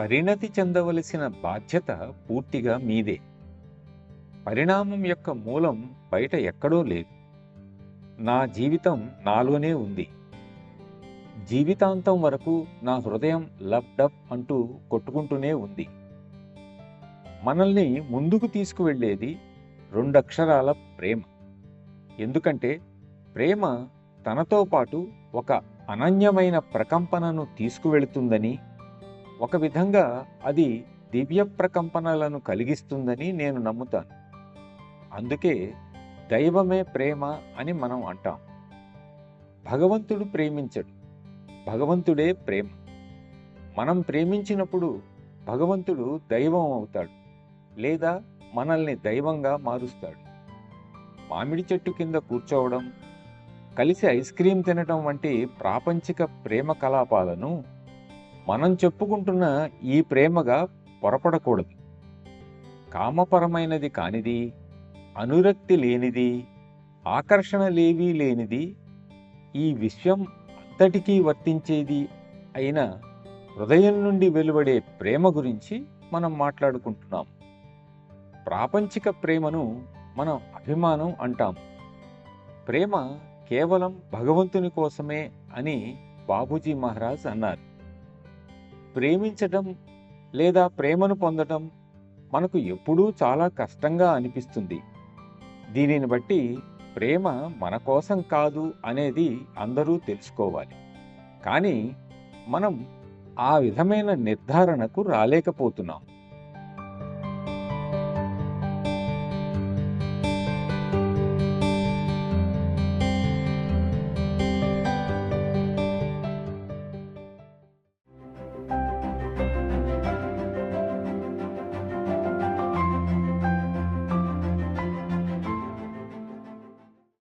పరిణతి చెందవలసిన బాధ్యత పూర్తిగా మీదే. పరిణామం యొక్క మూలం బయట ఎక్కడో లేదు. నా జీవితం నాలోనే ఉంది. జీవితాంతం వరకు నా హృదయం లబ్ డబ్ అంటూ కొట్టుకుంటూనే ఉంది. మనల్ని ముందుకు తీసుకువెళ్ళేది రెండక్షరాల ప్రేమ. ఎందుకంటే ప్రేమ తనతో పాటు ఒక అనన్యమైన ప్రకంపనను తీసుకువెళుతుందని, ఒక విధంగా అది దివ్య ప్రకంపనలను కలిగిస్తుందని నేను నమ్ముతాను. అందుకే దైవమే ప్రేమ అని మనం అంటాం. భగవంతుడు ప్రేమించడు, భగవంతుడే ప్రేమ. మనం ప్రేమించినప్పుడు భగవంతుడు దైవం అవుతాడు, లేదా మనల్ని దైవంగా మారుస్తాడు. మామిడి చెట్టు కింద కూర్చోవడం, కలిసి ఐస్ క్రీం తినటం వంటి ప్రాపంచిక ప్రేమ కలాపాలను మనం చెప్పుకుంటున్న ఈ ప్రేమగా పొరపడకూడదు. కామపరమైనది కానిది, అనురక్తి లేనిది, ఆకర్షణలేవీ లేనిది, ఈ విశ్వం అంతటికీ వర్తించేది అయిన హృదయం నుండి వెలువడే ప్రేమ గురించి మనం మాట్లాడుకుంటున్నాం. ప్రాపంచిక ప్రేమను మనం అభిమానం అంటాం. ప్రేమ కేవలం భగవంతుని కోసమే అని బాబూజీ మహారాజ్ అన్నారు. ప్రేమించటం లేదా ప్రేమను పొందటం మనకు ఎప్పుడూ చాలా కష్టంగా అనిపిస్తుంది. దీనిని బట్టి ప్రేమ మన కోసం కాదు అనేది అందరూ తెలుసుకోవాలి. కానీ మనం ఆ విధమైన నిర్ధారణకు రాలేకపోతున్నాం.